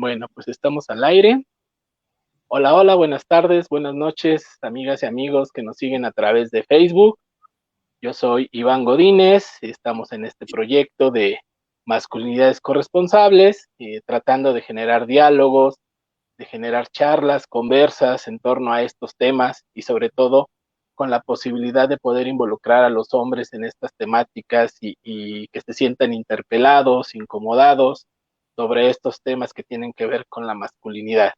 Bueno, pues estamos al aire. Hola, hola, buenas tardes, buenas noches, amigas y amigos que nos siguen a través de Facebook. Yo soy Iván Godínez, estamos en este proyecto de masculinidades corresponsables, tratando de generar diálogos, de generar charlas, conversas en torno a estos temas y sobre todo con la posibilidad de poder involucrar a los hombres en estas temáticas y que se sientan interpelados, incomodados sobre estos temas que tienen que ver con la masculinidad.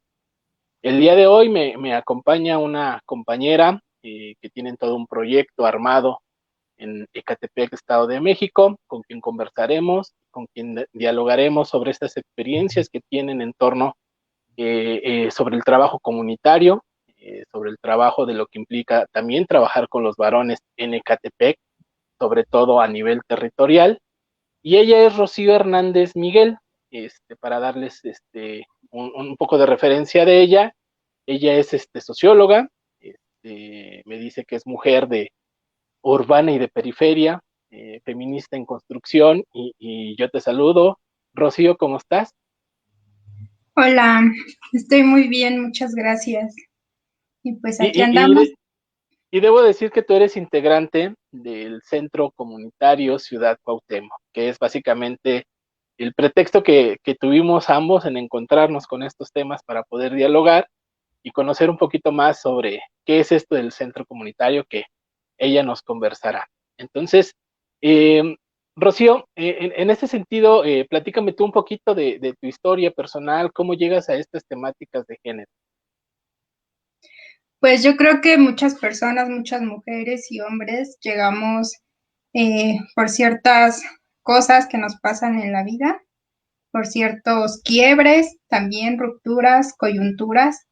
El día de hoy me acompaña una compañera que tienen todo un proyecto armado en Ecatepec, Estado de México, con quien conversaremos, con quien dialogaremos sobre estas experiencias que tienen en torno sobre el trabajo comunitario, sobre el trabajo de lo que implica también trabajar con los varones en Ecatepec, sobre todo a nivel territorial. Y ella es Rocío Hernández Miguel, para darles un poco de referencia de ella. Ella es socióloga, me dice que es mujer de urbana y de periferia, feminista en construcción, y yo te saludo. Rocío, ¿cómo estás? Hola, estoy muy bien, muchas gracias. Y pues Y, aquí y, y, andamos. de- y debo decir que tú eres integrante del Centro Comunitario Ciudad Cuauhtémoc, que es básicamente el pretexto que tuvimos ambos en encontrarnos con estos temas para poder dialogar y conocer un poquito más sobre qué es esto del centro comunitario que ella nos conversará. Entonces, eh, Rocío, en este sentido, platícame tú un poquito de tu historia personal, cómo llegas a estas temáticas de género. Pues yo creo que muchas personas, muchas mujeres y hombres llegamos por ciertas cosas que nos pasan en la vida, por ciertos quiebres, también rupturas, coyunturas.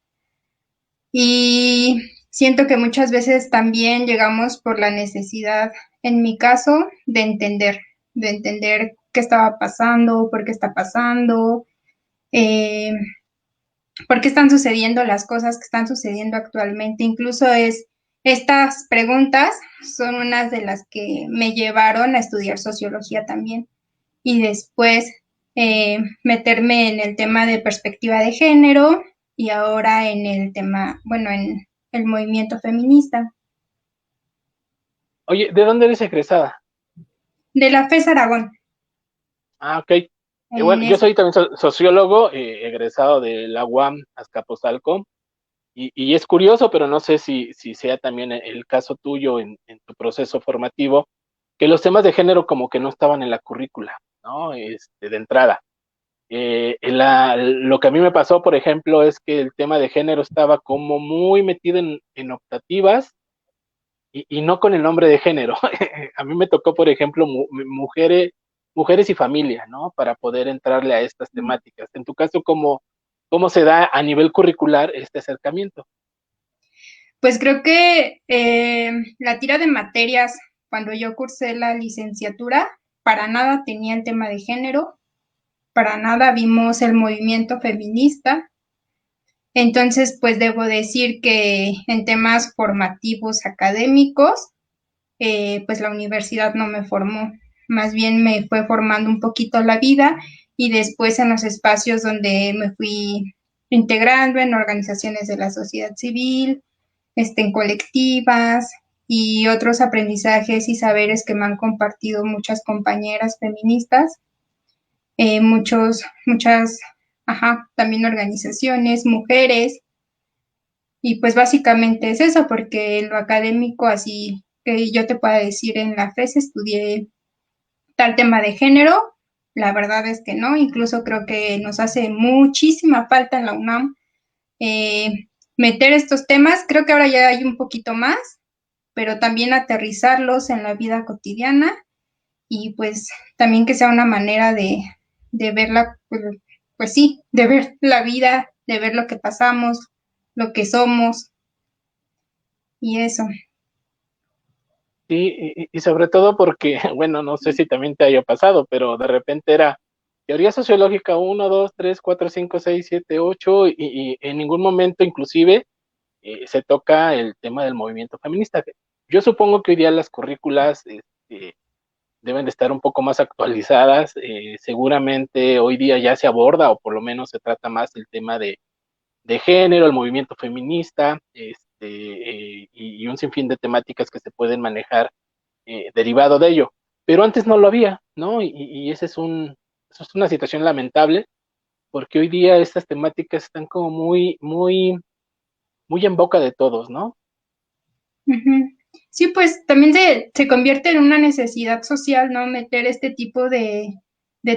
Y siento que muchas veces también llegamos por la necesidad, en mi caso, de entender qué estaba pasando, por qué está pasando. eh, por qué están sucediendo las cosas que están sucediendo actualmente. Incluso estas preguntas son unas de las que me llevaron a estudiar sociología también y después meterme en el tema de perspectiva de género y ahora en el tema, bueno, en el movimiento feminista. Oye, ¿de dónde eres egresada? De la FES Aragón, Ah, ok. en Bueno, yo ese. soy también sociólogo, egresado de la UAM Azcapotzalco, y es curioso, pero no sé si sea también el caso tuyo en tu proceso formativo, que los temas de género como que no estaban en la currícula, ¿no? De entrada. Lo que a mí me pasó, por ejemplo, es que el tema de género estaba como muy metido en optativas y no con el nombre de género. A mí me tocó, por ejemplo, mujeres y familia, ¿no? Para poder entrarle a estas temáticas. En tu caso, ¿cómo se da a nivel curricular este acercamiento? Pues creo que la tira de materias cuando yo cursé la licenciatura para nada tenía el tema de género, para nada vimos el movimiento feminista. Entonces, pues debo decir que en temas formativos académicos, pues la universidad no me formó, más bien me fue formando un poquito la vida y después en los espacios donde me fui integrando en organizaciones de la sociedad civil, en colectivas y otros aprendizajes y saberes que me han compartido muchas compañeras feministas, muchas, ajá, también organizaciones, mujeres, y pues básicamente es eso, porque en lo académico, así que yo te pueda decir, en la FES estudié tal tema de género, la verdad es que no, incluso creo que nos hace muchísima falta en la UNAM meter estos temas, creo que ahora ya hay un poquito más, pero también aterrizarlos en la vida cotidiana y pues también que sea una manera de verla, pues sí, de ver la vida, de ver lo que pasamos, lo que somos y eso. Sí, y sobre todo porque, bueno, no sé si también te haya pasado, pero de repente era teoría sociológica uno, 2, 3, 4, 5, 6, 7, 8, y en ningún momento inclusive se toca el tema del movimiento feminista. Yo supongo que hoy día las currículas deben de estar un poco más actualizadas. Seguramente hoy día ya se aborda, o por lo menos se trata más el tema de género, el movimiento feminista, y un sinfín de temáticas que se pueden manejar derivado de ello. Pero antes no lo había, ¿no? Y ese eso es una situación lamentable, porque hoy día estas temáticas están como muy en boca de todos, ¿no? Ujú. Sí, pues también se convierte en una necesidad social, ¿no? Meter este tipo de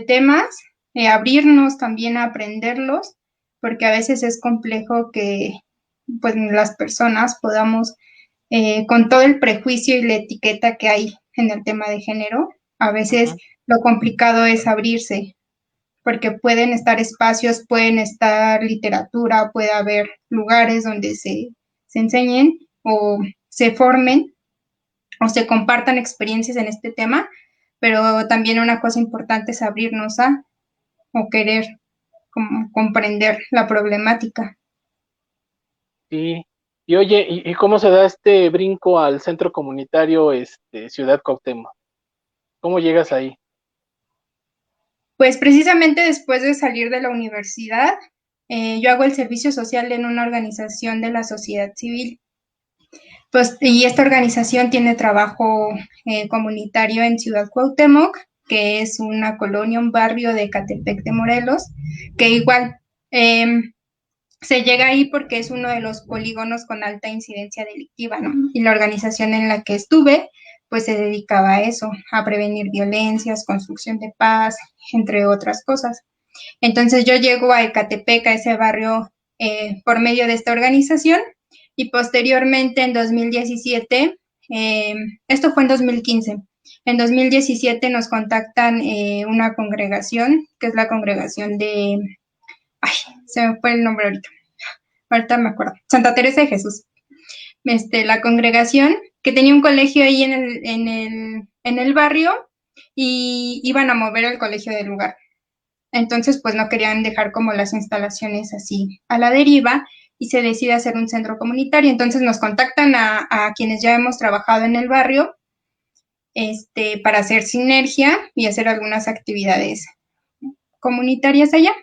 temas, abrirnos también a aprenderlos, porque a veces es complejo que pues las personas podamos, con todo el prejuicio y la etiqueta que hay en el tema de género, a veces Ujú. lo complicado es abrirse, porque pueden estar espacios, pueden estar literatura, puede haber lugares donde se enseñen o se formen o se compartan experiencias en este tema, pero también una cosa importante es abrirnos a o querer como comprender la problemática. Sí. Y oye, ¿y cómo se da este brinco al centro comunitario Ciudad Cuauhtémoc? ¿Cómo llegas ahí? Pues precisamente después de salir de la universidad, yo hago el servicio social en una organización de la sociedad civil. Pues, y esta organización tiene trabajo comunitario en Ciudad Cuauhtémoc, que es una colonia, un barrio de Ecatepec de Morelos, que igual eh, se llega ahí porque es uno de los polígonos con alta incidencia delictiva, ¿no? Y la organización en la que estuve, pues se dedicaba a eso, a prevenir violencias, construcción de paz, entre otras cosas. Entonces yo llego a Ecatepec, a ese barrio, por medio de esta organización y posteriormente en 2017, esto fue en 2015, en 2017 nos contactan una congregación, que es la congregación de, ay, se me fue el nombre ahorita me acuerdo, Santa Teresa de Jesús, la congregación que tenía un colegio ahí en el barrio y iban a mover el colegio del lugar. Entonces, pues no querían dejar como las instalaciones así a la deriva y se decide hacer un centro comunitario. Entonces nos contactan a quienes ya hemos trabajado en el barrio, para hacer sinergia y hacer algunas actividades comunitarias allá.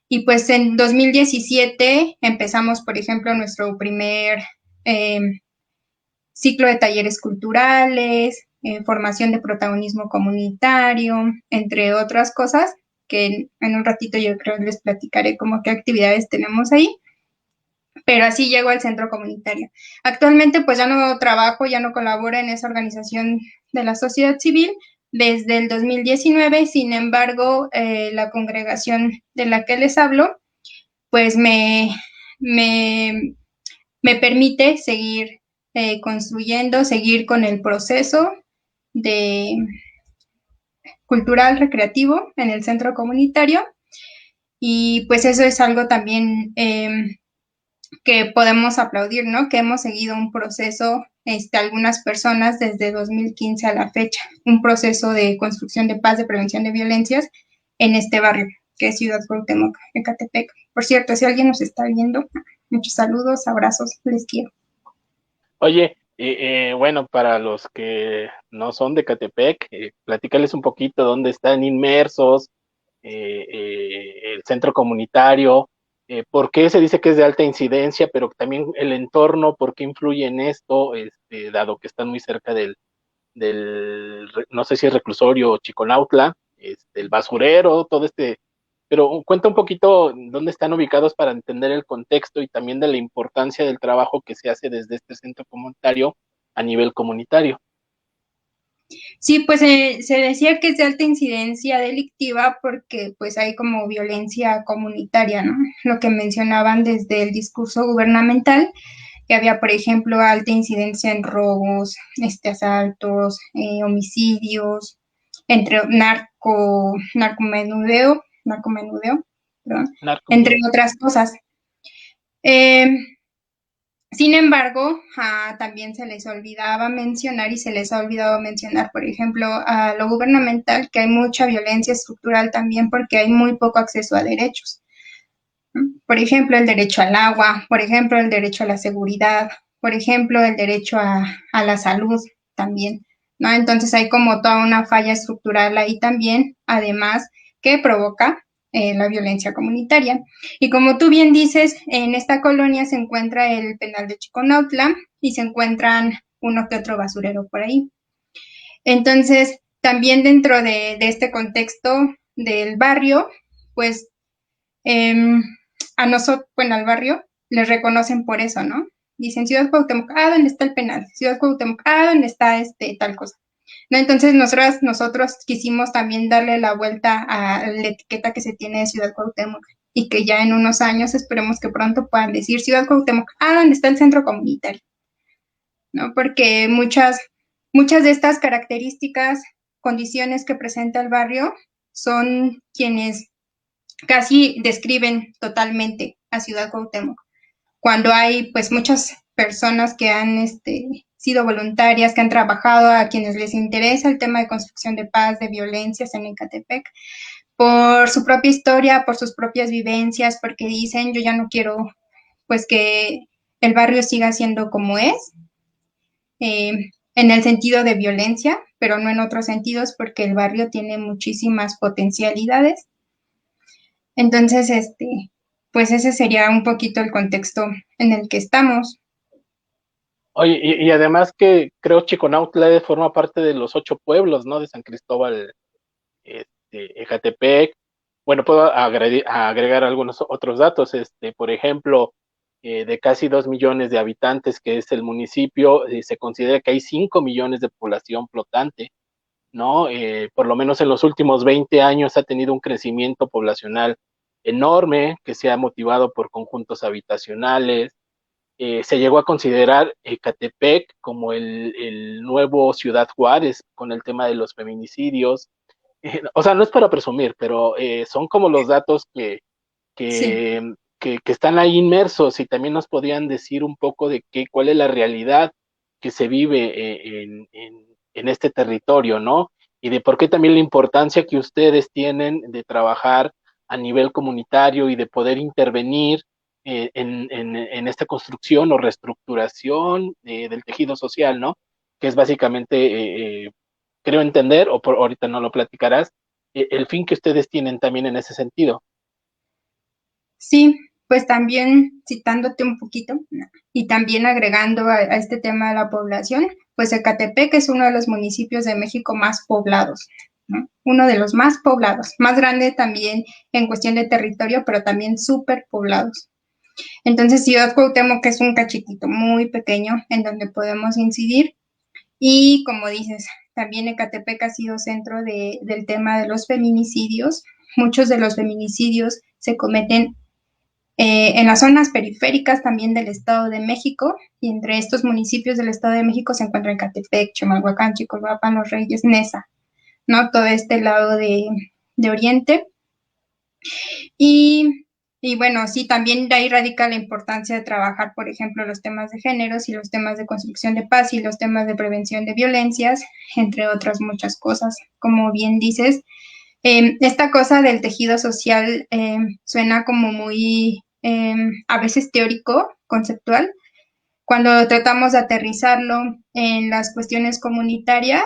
Y pues en 2017 empezamos, por ejemplo, nuestro primer eh, ciclo de talleres culturales, formación de protagonismo comunitario, entre otras cosas, que en un ratito yo creo les platicaré como qué actividades tenemos ahí, pero así llego al centro comunitario. Actualmente pues ya no trabajo, ya no colaboro en esa organización de la sociedad civil desde el 2019, sin embargo, la congregación de la que les hablo, pues me, me permite seguir construyendo, seguir con el proceso de cultural recreativo en el centro comunitario y pues eso es algo también que podemos aplaudir, ¿no? Que hemos seguido un proceso, algunas personas desde 2015 a la fecha, un proceso de construcción de paz, de prevención de violencias en este barrio, que es Ciudad Cuauhtémoc, Ecatepec. Por cierto, si alguien nos está viendo, muchos saludos, abrazos, les quiero. Oye, bueno, para los que no son de Catepec, platícales un poquito dónde están inmersos, el centro comunitario, por qué se dice que es de alta incidencia, pero también el entorno, por qué influye en esto, dado que están muy cerca no sé si es reclusorio o Chiconautla, el basurero, todo pero cuenta un poquito dónde están ubicados para entender el contexto y también de la importancia del trabajo que se hace desde este centro comunitario a nivel comunitario. Sí, pues se decía que es de alta incidencia delictiva porque pues hay como violencia comunitaria, ¿no? Lo que mencionaban desde el discurso gubernamental, que había, por ejemplo, alta incidencia en robos, asaltos, homicidios, entre narcomenudeo, perdón, entre Narcomenudeo. otras cosas. Eh, Sin embargo, también se les olvidaba mencionar y se les ha olvidado mencionar, por ejemplo, a lo gubernamental, que hay mucha violencia estructural también porque hay muy poco acceso a derechos. ¿No? Por ejemplo, el derecho al agua, por ejemplo, el derecho a la seguridad, por ejemplo, el derecho a la salud también. ¿no? Entonces hay como toda una falla estructural ahí también, además que provoca la violencia comunitaria. Y como tú bien dices, en esta colonia se encuentra el penal de Chiconautla y se encuentran uno que otro basurero por ahí. Entonces, también dentro de este contexto del barrio, pues eh, a nosotros, bueno, al barrio, les reconocen por eso, ¿no? Dicen Ciudad Cuauhtémoc, ¿dónde está el penal? Ciudad Cuauhtémoc, ¿dónde está tal cosa? ¿No? Entonces nosotros quisimos también darle la vuelta a la etiqueta que se tiene de Ciudad Cuauhtémoc y que ya en unos años esperemos que pronto puedan decir Ciudad Cuauhtémoc, ¿dónde está el centro comunitario? ¿No? Porque muchas de estas características, condiciones que presenta el barrio son quienes casi describen totalmente a Ciudad Cuauhtémoc. Cuando hay pues muchas personas que han sido voluntarias, que han trabajado, a quienes les interesa el tema de construcción de paz, de violencias en Ecatepec, por su propia historia, por sus propias vivencias, porque dicen yo ya no quiero pues que el barrio siga siendo como es, en el sentido de violencia, pero no en otros sentidos, porque el barrio tiene muchísimas potencialidades. Entonces, pues ese sería un poquito el contexto en el que estamos. Oye, y además que creo Chiconautla forma parte de los 8 pueblos, ¿no? De San Cristóbal, Ecatepec. Bueno, puedo agregar algunos otros datos. Por ejemplo, de casi 2 millones de habitantes, que es el municipio, se considera que hay 5 millones de población flotante, ¿no? Por lo menos en los últimos 20 años ha tenido un crecimiento poblacional enorme que se ha motivado por conjuntos habitacionales. Se llegó a considerar Ecatepec como el nuevo Ciudad Juárez con el tema de los feminicidios. O sea, no es para presumir, pero son como los datos Sí. que están ahí inmersos y también nos podrían decir un poco de cuál es la realidad que se vive en este territorio, ¿no? Y de por qué también la importancia que ustedes tienen de trabajar a nivel comunitario y de poder intervenir en esta construcción o reestructuración del tejido social, ¿no? Que es básicamente, creo entender, o por ahorita no lo platicarás, el fin que ustedes tienen también en ese sentido. Sí, pues también citándote un poquito y también agregando a este tema de la población, pues Ecatepec es uno de los municipios de México más poblados, ¿no? Uno de los más poblados, más grande también en cuestión de territorio, pero también súper poblados. Entonces, Ciudad Cuauhtémoc es un cachitito muy pequeño en donde podemos incidir y como dices, también Ecatepec ha sido centro del tema de los feminicidios. Muchos de los feminicidios se cometen en las zonas periféricas también del Estado de México, y entre estos municipios del Estado de México se encuentran Ecatepec, Chimalhuacán, Chicoluapan, Los Reyes, Nesa, ¿no? Todo este lado de Oriente. Y, y bueno, sí, también de ahí radica la importancia de trabajar, por ejemplo, los temas de géneros y los temas de construcción de paz y los temas de prevención de violencias, entre otras muchas cosas. Como bien dices, esta cosa del tejido social suena como muy a veces teórico, conceptual. Cuando tratamos de aterrizarlo en las cuestiones comunitarias,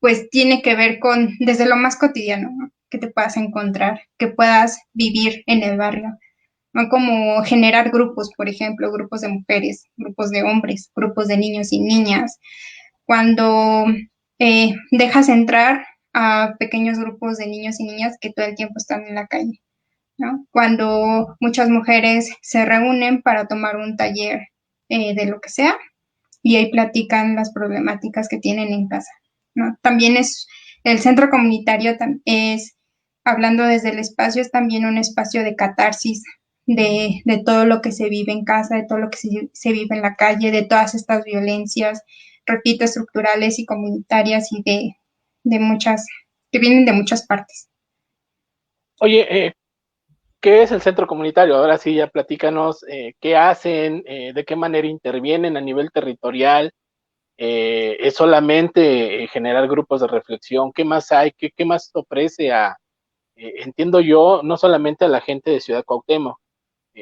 pues tiene que ver con desde lo más cotidiano, ¿no? Que te puedas encontrar, que puedas vivir en el barrio, ¿no? Como generar grupos, por ejemplo, grupos de mujeres, grupos de hombres, grupos de niños y niñas. Cuando dejas entrar a pequeños grupos de niños y niñas que todo el tiempo están en la calle, ¿no? Cuando muchas mujeres se reúnen para tomar un taller de lo que sea y ahí platican las problemáticas que tienen en casa, ¿no? También es el centro comunitario, es, hablando desde el espacio, es también un espacio de catarsis de todo lo que se vive en casa, de todo lo que se vive en la calle, de todas estas violencias, repito, estructurales y comunitarias y de muchas, que vienen de muchas partes. Oye, ¿qué es el centro comunitario? Ahora sí, ya platícanos qué hacen, de qué manera intervienen a nivel territorial. ¿Es solamente generar grupos de reflexión? ¿Qué más hay? ¿Qué más ofrece entiendo yo, no solamente a la gente de Ciudad Cuauhtémoc,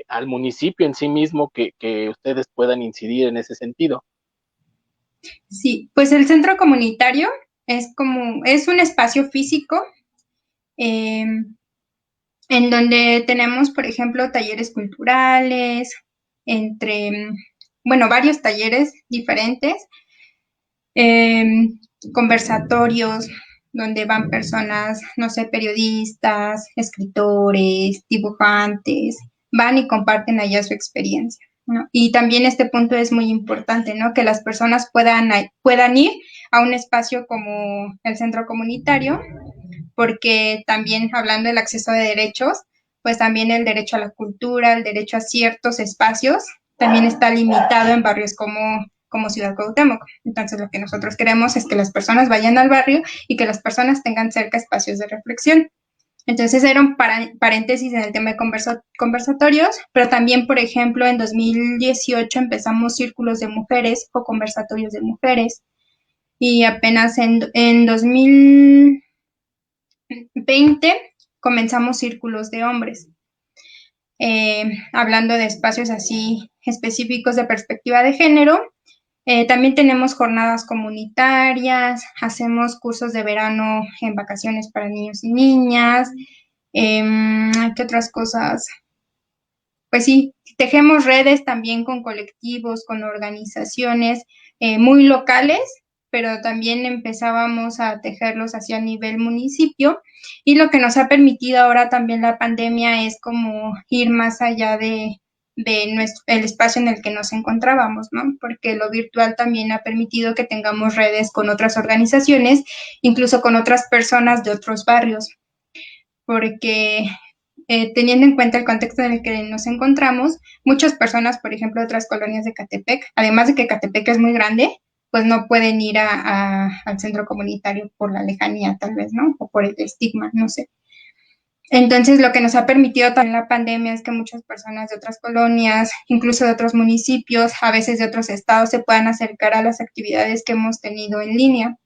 al municipio en sí mismo que ustedes puedan incidir en ese sentido? Sí, pues el centro comunitario es un espacio físico eh, en donde tenemos, por ejemplo, talleres culturales, entre, bueno, varios talleres diferentes, eh, conversatorios donde van personas, no sé, periodistas, escritores, dibujantes, van y comparten allá su experiencia, ¿no? Y también este punto es muy importante, ¿no? Que las personas puedan ir a un espacio como el centro comunitario, porque también hablando del acceso de derechos, pues también el derecho a la cultura, el derecho a ciertos espacios, también está limitado en barrios como Ciudad Cuauhtémoc. Entonces lo que nosotros queremos es que las personas vayan al barrio y que las personas tengan cerca espacios de reflexión. Entonces era un paréntesis en el tema de conversatorios, pero también, por ejemplo, en 2018 empezamos círculos de mujeres o conversatorios de mujeres y apenas en 2020 comenzamos círculos de hombres, hablando de espacios así específicos de perspectiva de género. También tenemos jornadas comunitarias, hacemos cursos de verano en vacaciones para niños y niñas. ¿Qué otras cosas? Pues sí, tejemos redes también con colectivos, con organizaciones muy locales, pero también empezábamos a tejerlos hacia nivel municipio. Y lo que nos ha permitido ahora también la pandemia es como ir más allá el espacio en el que nos encontrábamos, ¿no? Porque lo virtual también ha permitido que tengamos redes con otras organizaciones, incluso con otras personas de otros barrios, porque teniendo en cuenta el contexto en el que nos encontramos, muchas personas, por ejemplo, de otras colonias de Catepec, además de que Catepec es muy grande, pues no pueden ir al centro comunitario por la lejanía, tal vez, ¿no? O por el estigma, no sé. Entonces, lo que nos ha permitido también la pandemia es que muchas personas de otras colonias, incluso de otros municipios, a veces de otros estados, se puedan acercar a las actividades que hemos tenido en línea.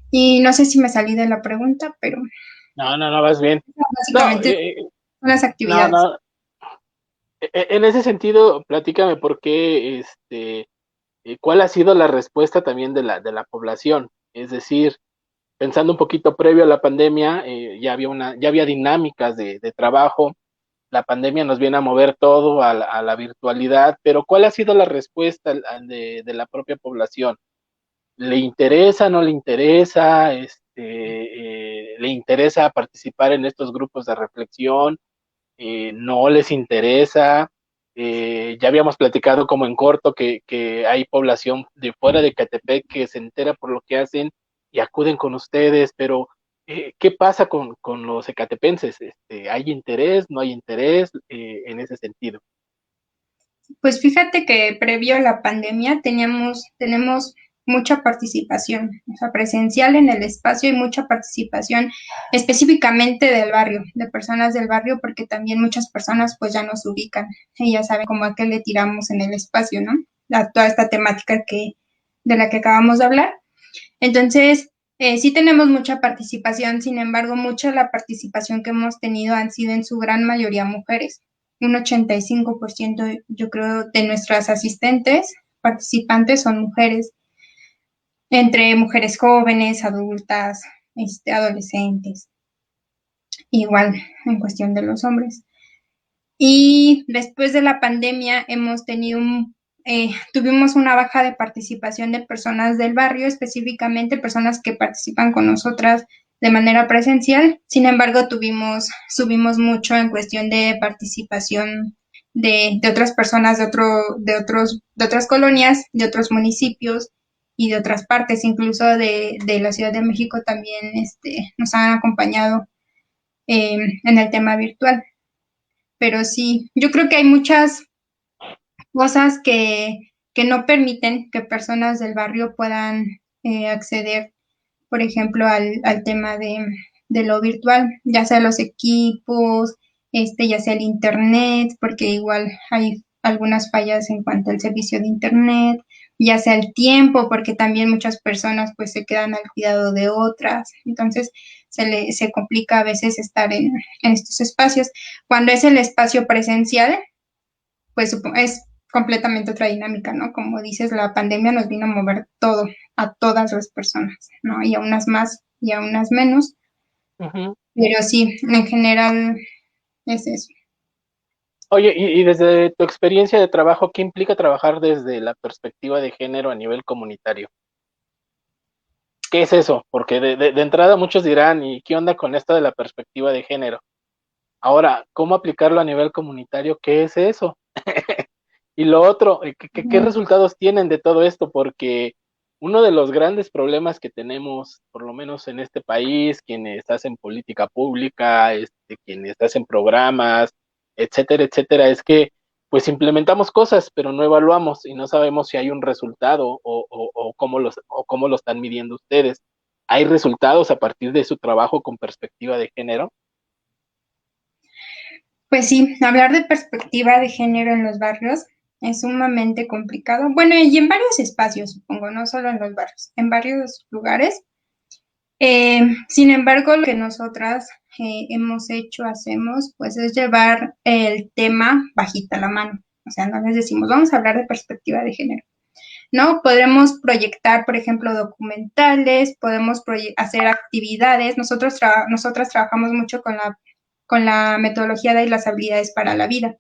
Y no sé si me salí de la pregunta, pero No, vas bien. No, básicamente son las no, actividades. no. En ese sentido, platícame por qué, cuál ha sido la respuesta también de la población. Es decir, pensando un poquito previo a la pandemia, ya había dinámicas de trabajo. La pandemia nos viene a mover todo a la virtualidad, pero ¿cuál ha sido la respuesta de la propia población? ¿Le interesa, no le interesa? ¿Le interesa participar en estos grupos de reflexión? ¿No les interesa? Ya habíamos platicado como en corto que hay población de fuera de Catepec que se entera por lo que hacen y acuden con ustedes, pero ¿qué pasa con los ecatepenses? ¿Hay interés, no hay interés en ese sentido? Pues fíjate que previo a la pandemia tenemos mucha participación, o sea, presencial en el espacio y mucha participación específicamente del barrio, de personas del barrio, porque también muchas personas pues ya nos ubican y ya saben cómo a qué le tiramos en el espacio, ¿no? Toda esta temática de la que acabamos de hablar. Entonces, sí tenemos mucha participación, sin embargo, mucha de la participación que hemos tenido han sido en su gran mayoría mujeres. Un 85% yo creo de nuestras asistentes participantes son mujeres, entre mujeres jóvenes, adultas, adolescentes, igual en cuestión de los hombres. Y después de la pandemia hemos tenido tuvimos una baja de participación de personas del barrio, específicamente personas que participan con nosotras de manera presencial. Sin embargo, subimos mucho en cuestión de participación de otras personas de otras colonias, de otros municipios y de otras partes, incluso de la Ciudad de México también nos han acompañado en el tema virtual. Pero sí, yo creo que hay muchas cosas que no permiten que personas del barrio puedan acceder, por ejemplo, al tema de lo virtual, ya sea los equipos, ya sea el internet, porque igual hay algunas fallas en cuanto al servicio de internet, ya sea el tiempo, porque también muchas personas pues se quedan al cuidado de otras, entonces se complica a veces estar en estos espacios. Cuando es el espacio presencial, pues es completamente otra dinámica, ¿no? Como dices, la pandemia nos vino a mover todo, a todas las personas, ¿no? Y a unas más y a unas menos, Ujú. pero sí, en general es eso. Oye, y desde tu experiencia de trabajo, ¿qué implica trabajar desde la perspectiva de género a nivel comunitario? ¿Qué es eso? Porque de entrada muchos dirán, ¿y qué onda con esto de la perspectiva de género? Ahora, ¿cómo aplicarlo a nivel comunitario? ¿Qué es eso? Y lo otro, ¿qué resultados tienen de todo esto? Porque uno de los grandes problemas que tenemos, por lo menos en este país, quienes hacen política pública, quienes hacen programas, etcétera, etcétera, es que pues implementamos cosas, pero no evaluamos y no sabemos si hay un resultado o cómo lo están midiendo ustedes. ¿Hay resultados a partir de su trabajo con perspectiva de género? Pues sí, hablar de perspectiva de género en los barrios es sumamente complicado. Bueno, y en varios espacios, supongo, no solo en los barrios, en varios lugares. Sin embargo, lo que nosotras hemos hecho, hacemos, pues es llevar el tema bajita la mano. O sea, no les decimos, vamos a hablar de perspectiva de género. ¿No? Podremos proyectar, por ejemplo, documentales, podemos hacer actividades. Nosotras trabajamos mucho con la metodología de las habilidades para la vida.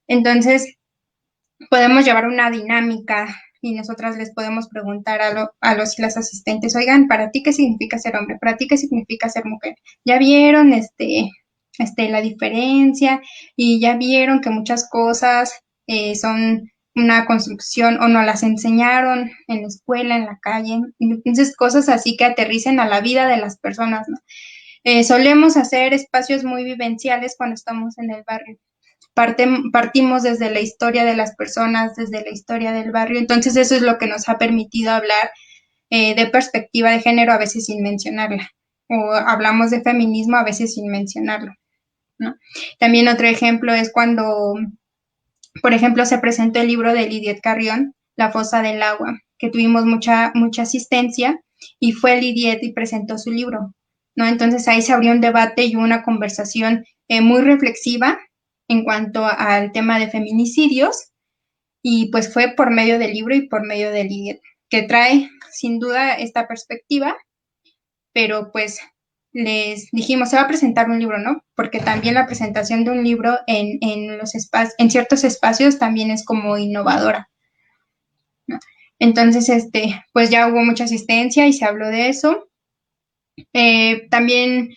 Entonces, podemos llevar una dinámica y nosotras les podemos preguntar a los y las asistentes, oigan, ¿para ti qué significa ser hombre? ¿Para ti qué significa ser mujer? ¿Ya vieron la diferencia? Y ya vieron que muchas cosas son una construcción o no las enseñaron en la escuela, en la calle. Entonces, cosas así que aterricen a la vida de las personas, ¿no? Solemos hacer espacios muy vivenciales cuando estamos en el barrio. Partimos desde la historia de las personas, desde la historia del barrio. Entonces eso es lo que nos ha permitido hablar de perspectiva de género a veces sin mencionarla. O hablamos de feminismo a veces sin mencionarlo, ¿no? También otro ejemplo es cuando, por ejemplo, se presentó el libro de Lidiet Carrión, La fosa del agua, que tuvimos mucha asistencia y fue Lidiet y presentó su libro, ¿no? Entonces ahí se abrió un debate y una conversación muy reflexiva en cuanto al tema de feminicidios y pues fue por medio del libro y por medio de Lidiet, que trae sin duda esta perspectiva, pero pues les dijimos, se va a presentar un libro, ¿no? Porque también la presentación de un libro en ciertos espacios también es como innovadora, ¿no? Entonces, pues ya hubo mucha asistencia y se habló de eso. También,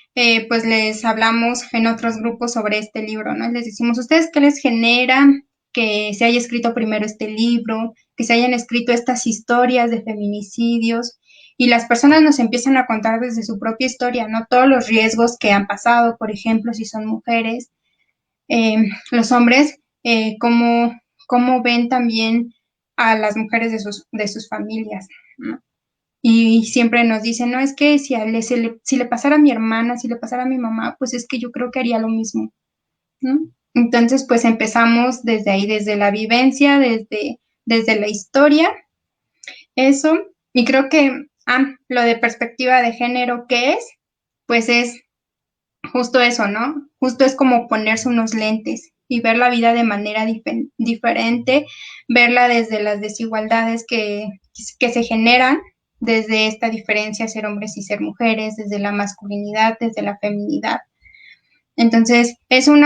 pues les hablamos en otros grupos sobre este libro, ¿no? Les decimos, ¿ustedes qué les genera que se haya escrito primero este libro, que se hayan escrito estas historias de feminicidios? Y las personas nos empiezan a contar desde su propia historia, ¿no? Todos los riesgos que han pasado, por ejemplo, si son mujeres, eh, los hombres, cómo ven también a las mujeres de sus familias, ¿no? Y siempre nos dicen, no, es que si le pasara a mi hermana, si le pasara a mi mamá, pues es que yo creo que haría lo mismo, ¿no? Entonces, pues empezamos desde ahí, desde la vivencia, desde la historia, eso. Y creo que, lo de perspectiva de género, ¿qué es? Pues es justo eso, ¿no? Justo es como ponerse unos lentes y ver la vida de manera diferente, verla desde las desigualdades que se generan, desde esta diferencia ser hombres y ser mujeres, desde la masculinidad, desde la feminidad. Entonces, es un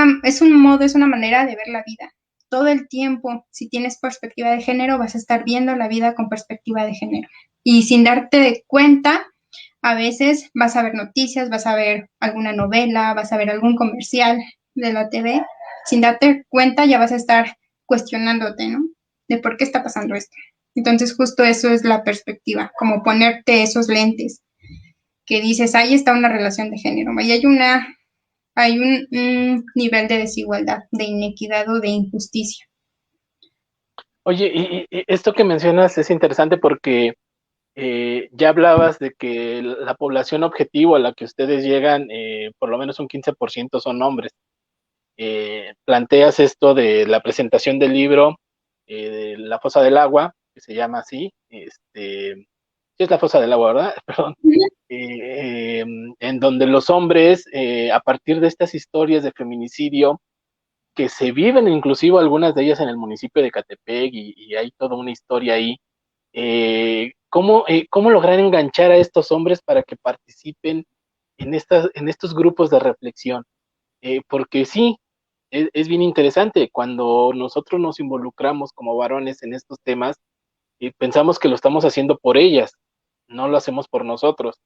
modo, es una manera de ver la vida. Todo el tiempo, si tienes perspectiva de género, vas a estar viendo la vida con perspectiva de género. Y sin darte cuenta, a veces vas a ver noticias, vas a ver alguna novela, vas a ver algún comercial de la TV. Sin darte cuenta, ya vas a estar cuestionándote, ¿no? De por qué está pasando esto. Entonces, justo eso es la perspectiva, como ponerte esos lentes que dices, ahí está una relación de género, ahí hay un nivel de desigualdad, de inequidad o de injusticia. Oye, y esto que mencionas es interesante porque ya hablabas de que la población objetivo a la que ustedes llegan, por lo menos un 15% son hombres. Planteas esto de la presentación del libro de La Fosa del Agua, que se llama así, sí es La Fosa del Agua, ¿verdad? Perdón. En donde los hombres, a partir de estas historias de feminicidio, que se viven inclusive algunas de ellas en el municipio de Catepec y hay toda una historia ahí. ¿Cómo lograr enganchar a estos hombres para que participen en estos grupos de reflexión? Porque sí, es bien interesante cuando nosotros nos involucramos como varones en estos temas y pensamos que lo estamos haciendo por ellas, no lo hacemos por nosotros,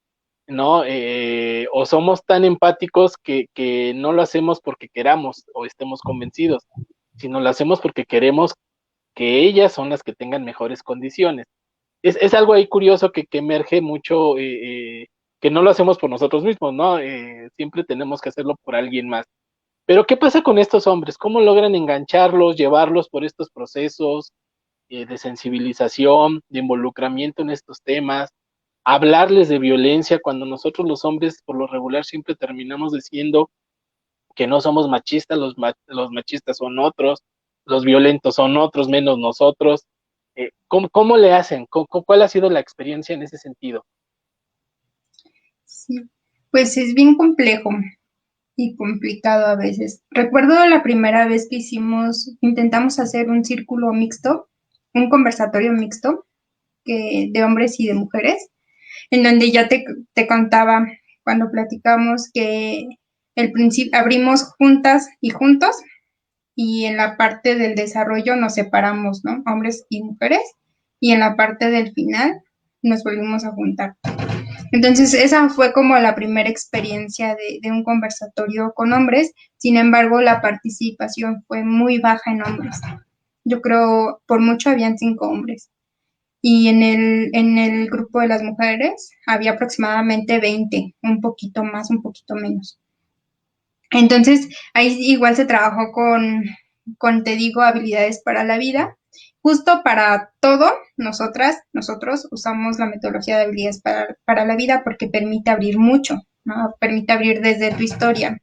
¿no? O somos tan empáticos que no lo hacemos porque queramos o estemos convencidos, sino lo hacemos porque queremos que ellas son las que tengan mejores condiciones. Es algo ahí curioso que emerge mucho, que no lo hacemos por nosotros mismos, ¿no? Siempre tenemos que hacerlo por alguien más. Pero ¿qué pasa con estos hombres? ¿Cómo logran engancharlos, llevarlos por estos procesos de sensibilización, de involucramiento en estos temas? Hablarles de violencia cuando nosotros los hombres por lo regular siempre terminamos diciendo que no somos machistas, los machistas son otros, los violentos son otros, menos nosotros. ¿Cómo le hacen? ¿Cuál ha sido la experiencia en ese sentido? Sí, pues es bien complejo y complicado a veces. Recuerdo la primera vez que intentamos hacer un círculo mixto, un conversatorio mixto de hombres y de mujeres, en donde ya te contaba cuando platicamos que el principio abrimos juntas y juntos y en la parte del desarrollo nos separamos, ¿no? Hombres y mujeres, y en la parte del final nos volvimos a juntar. Entonces, esa fue como la primera experiencia de un conversatorio con hombres. Sin embargo, la participación fue muy baja en hombres. Yo creo, por mucho habían 5 hombres. Y en el grupo de las mujeres había aproximadamente 20, un poquito más, un poquito menos. Entonces, ahí igual se trabajó te digo, habilidades para la vida. Justo para todo, nosotros usamos la metodología de habilidades para la vida porque permite abrir mucho, ¿no? Permite abrir desde tu historia.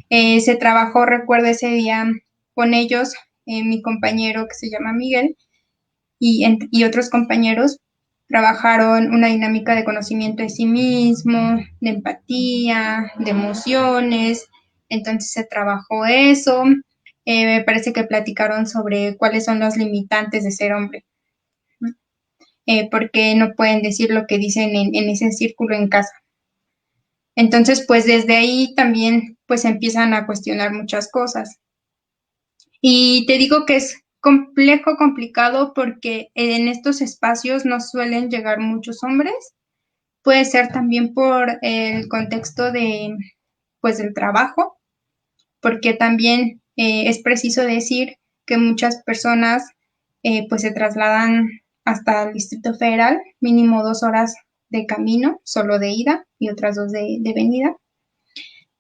Se trabajó, recuerdo ese día con ellos, mi compañero que se llama Miguel y otros compañeros trabajaron una dinámica de conocimiento de sí mismo, de empatía, de emociones. Entonces se trabajó eso. Me parece que platicaron sobre cuáles son los limitantes de ser hombre. Porque no pueden decir lo que dicen en ese círculo en casa. Entonces, pues desde ahí también pues empiezan a cuestionar muchas cosas. Y te digo que es complejo, complicado, porque en estos espacios no suelen llegar muchos hombres. Puede ser también por el contexto pues, del trabajo, porque también es preciso decir que muchas personas pues se trasladan hasta el Distrito Federal, mínimo 2 horas de camino, solo de ida y otras 2 de venida,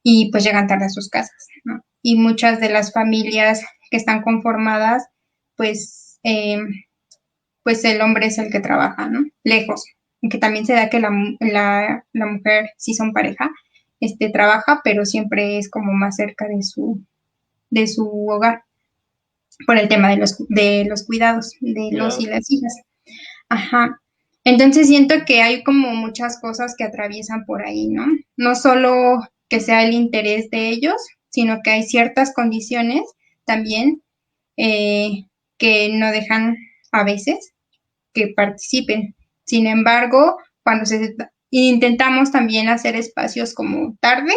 y pues llegan tarde a sus casas, ¿no? Y muchas de las familias que están conformadas, pues, pues el hombre es el que trabaja, ¿no? Lejos, aunque también se da que la mujer, si son pareja, trabaja, pero siempre es como más cerca de su hogar, por el tema de los cuidados de los y Cuidado. las hijas. Ajá. Entonces siento que hay como muchas cosas que atraviesan por ahí, ¿no? No solo que sea el interés de ellos, sino que hay ciertas condiciones también que no dejan a veces que participen. Sin embargo, intentamos también hacer espacios como tarde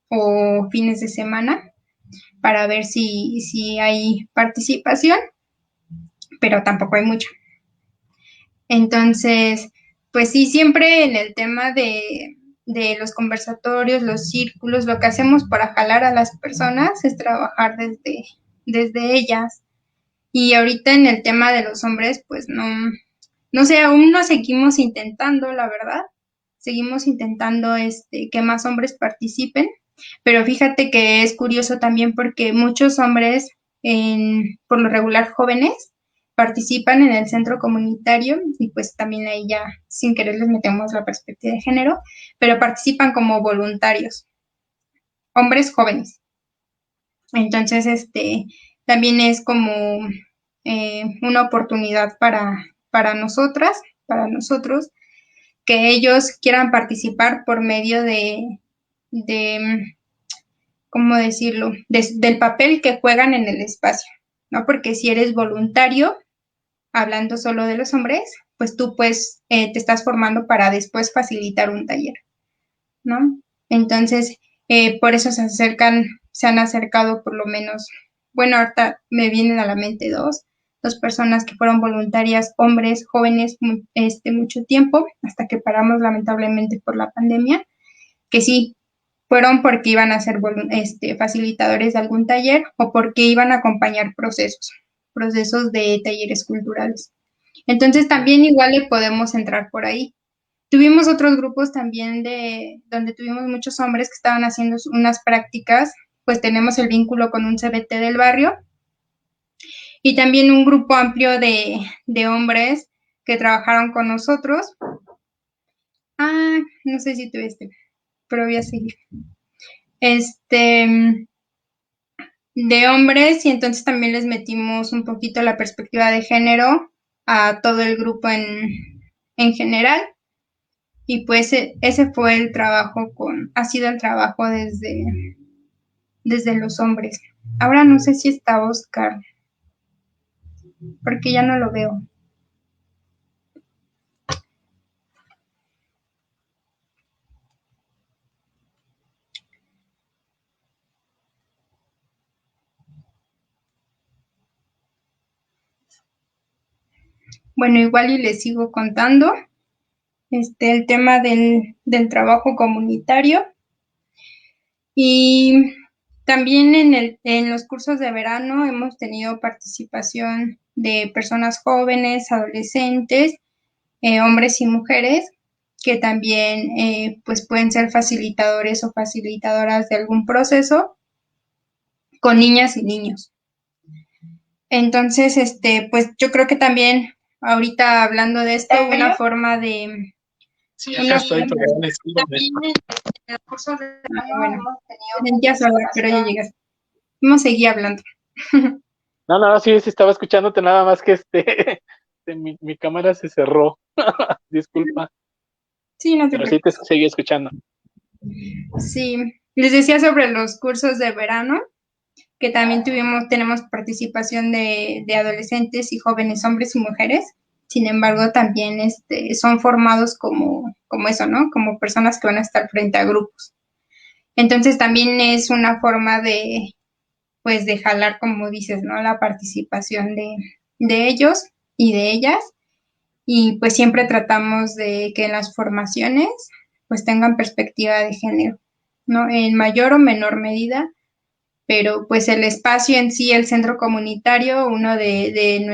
o fines de semana para ver si hay participación, pero tampoco hay mucha. Entonces, pues sí, siempre en el tema de los conversatorios, los círculos, lo que hacemos para jalar a las personas es trabajar desde ellas. Y ahorita en el tema de los hombres, pues no sé, aún no seguimos intentando, la verdad. Seguimos intentando que más hombres participen, pero fíjate que es curioso también porque muchos hombres, por lo regular jóvenes, participan en el centro comunitario y pues también ahí ya sin querer les metemos la perspectiva de género, pero participan como voluntarios, hombres jóvenes. Entonces, también es como una oportunidad para nosotras, para nosotros, que ellos quieran participar por medio de ¿cómo decirlo? Del papel que juegan en el espacio, ¿no? Porque si eres voluntario, hablando solo de los hombres, pues tú pues te estás formando para después facilitar un taller, ¿no? Entonces, por eso se han acercado por lo menos, bueno, ahorita me vienen a la mente dos personas que fueron voluntarias, hombres, jóvenes, mucho tiempo, hasta que paramos lamentablemente por la pandemia, que sí, fueron porque iban a ser facilitadores de algún taller o porque iban a acompañar procesos de talleres culturales. Entonces también igual le podemos entrar por ahí. Tuvimos otros grupos también donde tuvimos muchos hombres que estaban haciendo unas prácticas, pues tenemos el vínculo con un CBT del barrio y también un grupo amplio de hombres que trabajaron con nosotros. No sé si tuviste, pero voy a seguir. De hombres y entonces también les metimos un poquito la perspectiva de género a todo el grupo en general. Y pues ese fue el trabajo ha sido el trabajo desde los hombres. Ahora no sé si está Oscar, porque ya no lo veo. Bueno, igual y les sigo contando el tema del trabajo comunitario. Y también en los cursos de verano hemos tenido participación de personas jóvenes, adolescentes, hombres y mujeres, que también pues pueden ser facilitadores o facilitadoras de algún proceso con niñas y niños. Entonces, pues yo creo que también ahorita hablando de esto, una forma de... Sí, acá estoy, perdón, también en el curso de verano hemos tenido... Ya sabes, pero ya llegas. Vamos a seguir hablando. No, sí, estaba escuchándote, nada más que mi cámara se cerró. Disculpa. Sí, no te Pero sí te preocupes. seguí escuchando. Sí, les decía sobre los cursos de verano, que también tenemos participación de adolescentes y jóvenes hombres y mujeres. Sin embargo, también son formados como eso, ¿no? Como personas que van a estar frente a grupos. Entonces también es una forma pues, de jalar, como dices, ¿no? La participación de ellos y de ellas. Y pues siempre tratamos de que en las formaciones pues tengan perspectiva de género, ¿no? En mayor o menor medida, pero pues el espacio en sí, el centro comunitario, uno de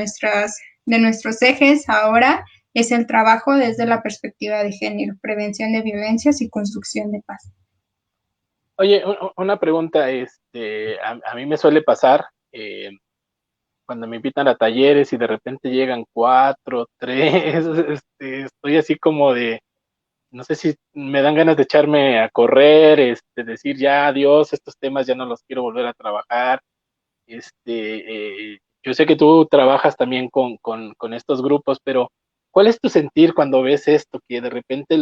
nuestros ejes ahora es el trabajo desde la perspectiva de género, prevención de violencias y construcción de paz. Oye, una pregunta, a mí me suele pasar cuando me invitan a talleres y de repente llegan cuatro, tres, estoy así como de, no sé si me dan ganas de echarme a correr, decir ya adiós, estos temas ya no los quiero volver a trabajar. Yo sé que tú trabajas también con estos grupos, pero ¿cuál es tu sentir cuando ves esto? Que de repente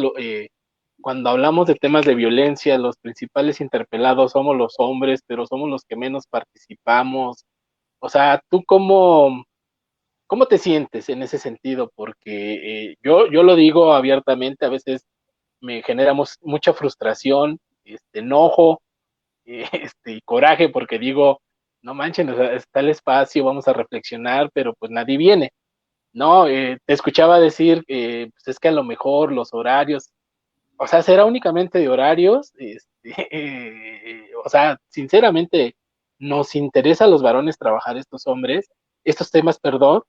cuando hablamos de temas de violencia, los principales interpelados somos los hombres, pero somos los que menos participamos. O sea, ¿tú cómo te sientes en ese sentido? Porque yo lo digo abiertamente, a veces me generamos mucha frustración, enojo, y coraje, porque digo, no manchen, o sea, está el espacio, vamos a reflexionar, pero pues nadie viene. No, te escuchaba decir, pues es que a lo mejor los horarios, o sea, será únicamente de horarios, o sea, sinceramente, nos interesa a los varones trabajar estos temas, perdón,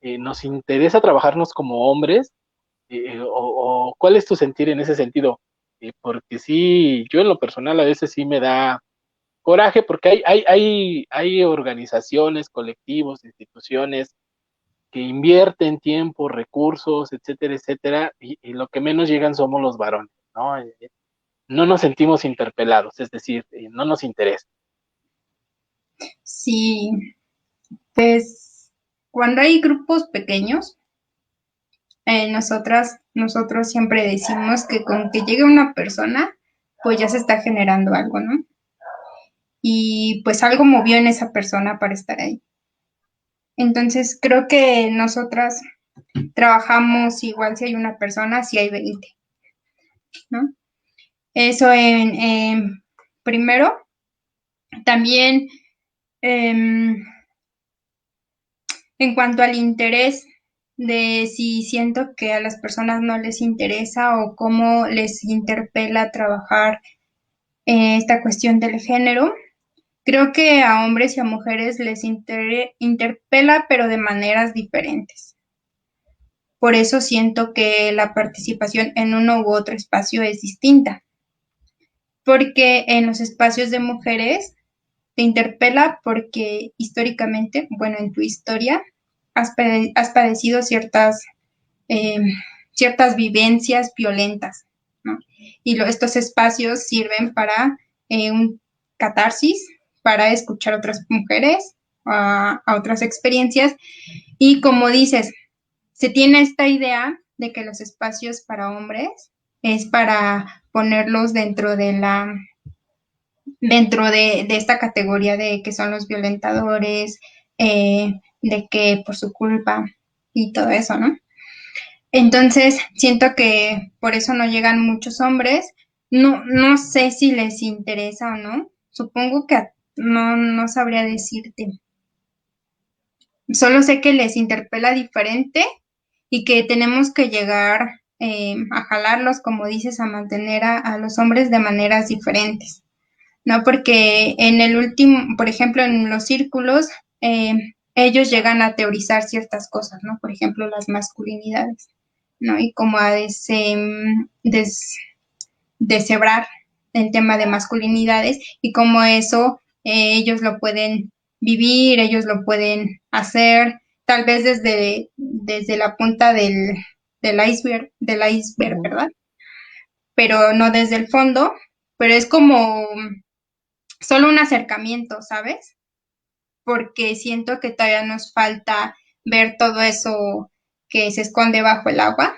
nos interesa trabajarnos como hombres, o cuál es tu sentir en ese sentido. Porque sí, yo en lo personal a veces sí me da coraje porque hay organizaciones, colectivos, instituciones que invierten tiempo, recursos, etcétera, etcétera, y lo que menos llegan somos los varones, ¿no? No nos sentimos interpelados, es decir, no nos interesa. Sí, pues cuando hay grupos pequeños, nosotros siempre decimos que con que llegue una persona, pues ya se está generando algo, ¿no? y pues algo movió en esa persona para estar ahí. Entonces creo que nosotras trabajamos igual si hay una persona, si hay 20, ¿no? Eso primero. También em, en cuanto al interés de si siento que a las personas no les interesa o cómo les interpela trabajar esta cuestión del género, creo que a hombres y a mujeres les interpela, pero de maneras diferentes. Por eso siento que la participación en uno u otro espacio es distinta, porque en los espacios de mujeres te interpela porque históricamente, bueno, en tu historia, has padecido eh, ciertas vivencias violentas, ¿no? Y estos espacios sirven para un catarsis, para escuchar a otras mujeres, a otras experiencias. Y como dices, se tiene esta idea de que los espacios para hombres es para ponerlos dentro de esta categoría de que son los violentadores, de que por su culpa y todo eso, ¿no? Entonces, siento que por eso no llegan muchos hombres. No, no sé si les interesa o no. Supongo que no sabría decirte. Solo sé que les interpela diferente y que tenemos que llegar a jalarlos, como dices, a mantener a los hombres de maneras diferentes. ¿No? Porque en el último, por ejemplo, en los círculos, ellos llegan a teorizar ciertas cosas, ¿no? Por ejemplo, las masculinidades, ¿no? Y como a deshebrar el tema de masculinidades y cómo eso ellos lo pueden vivir, ellos lo pueden hacer, tal vez desde la punta del iceberg, ¿verdad? Pero no desde el fondo, pero es como solo un acercamiento, ¿sabes? Porque siento que todavía nos falta ver todo eso que se esconde bajo el agua,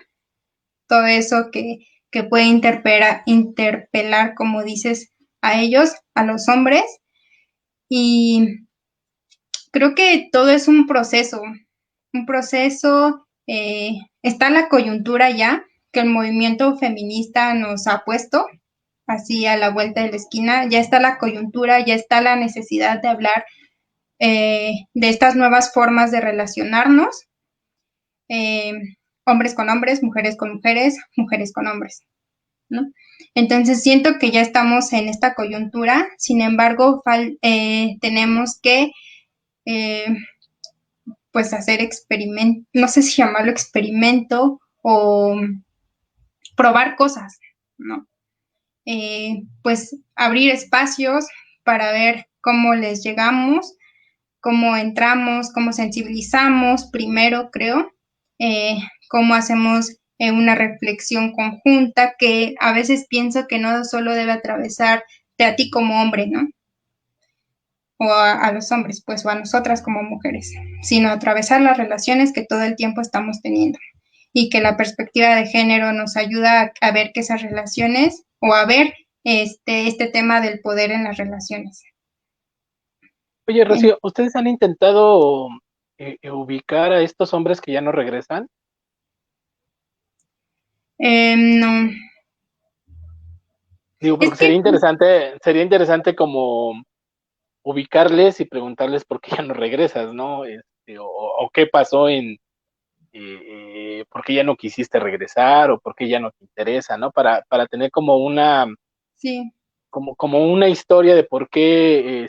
todo eso que puede interpelar, como dices, a ellos, a los hombres, y creo que todo es un proceso, está la coyuntura ya, que el movimiento feminista nos ha puesto, así a la vuelta de la esquina, ya está la coyuntura, ya está la necesidad de hablar de estas nuevas formas de relacionarnos, eh, hombres con hombres, mujeres con hombres, ¿no? Entonces siento que ya estamos en esta coyuntura, sin embargo, tenemos que eh, pues hacer experimento, no sé si llamarlo experimento o probar cosas, ¿no? Pues abrir espacios para ver cómo les llegamos, cómo entramos, cómo sensibilizamos primero, creo, eh, cómo hacemos una reflexión conjunta que a veces pienso que no solo debe atravesarte a ti como hombre, ¿no? O a los hombres, pues, o a nosotras como mujeres, sino atravesar las relaciones que todo el tiempo estamos teniendo y que la perspectiva de género nos ayuda a ver que esas relaciones o a ver este tema del poder en las relaciones. Oye, Rocío, ¿ustedes han intentado ubicar a estos hombres que ya no regresan? No. Digo, Es porque que sería interesante como ubicarles y preguntarles por qué ya no regresas, ¿no? O qué pasó por qué ya no quisiste regresar o por qué ya no te interesa, ¿no? Para tener como sí. como una historia de por qué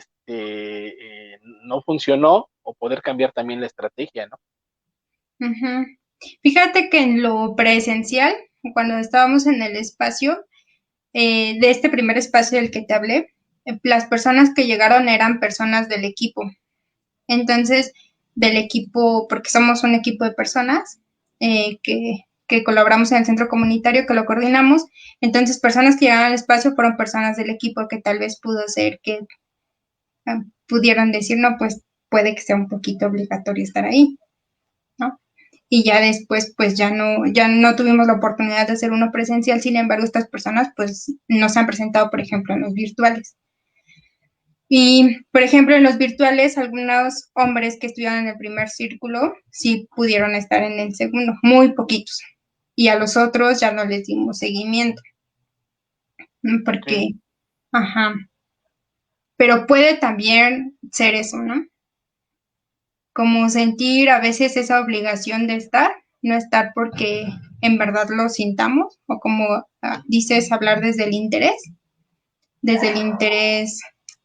no funcionó o poder cambiar también la estrategia, ¿no? Ujú. Fíjate que en lo presencial, cuando estábamos en el espacio, de este primer espacio del que te hablé, las personas que llegaron eran personas del equipo. Entonces, del equipo, porque somos un equipo de personas que colaboramos en el centro comunitario, que lo coordinamos, entonces personas que llegaron al espacio fueron personas del equipo que tal vez pudo ser que pudieran decir, no, pues puede que sea un poquito obligatorio estar ahí, ¿no? Y ya después pues ya no tuvimos la oportunidad de hacer uno presencial, sin embargo estas personas pues no se han presentado, por ejemplo, en los virtuales. Y, por ejemplo, en los virtuales, algunos hombres que estuvieron en el primer círculo sí pudieron estar en el segundo, muy poquitos. Y a los otros ya no les dimos seguimiento, Ok. porque, ajá, pero puede también ser eso, ¿no? Como sentir a veces esa obligación de estar, no estar porque en verdad lo sintamos, o como dices, hablar desde el interés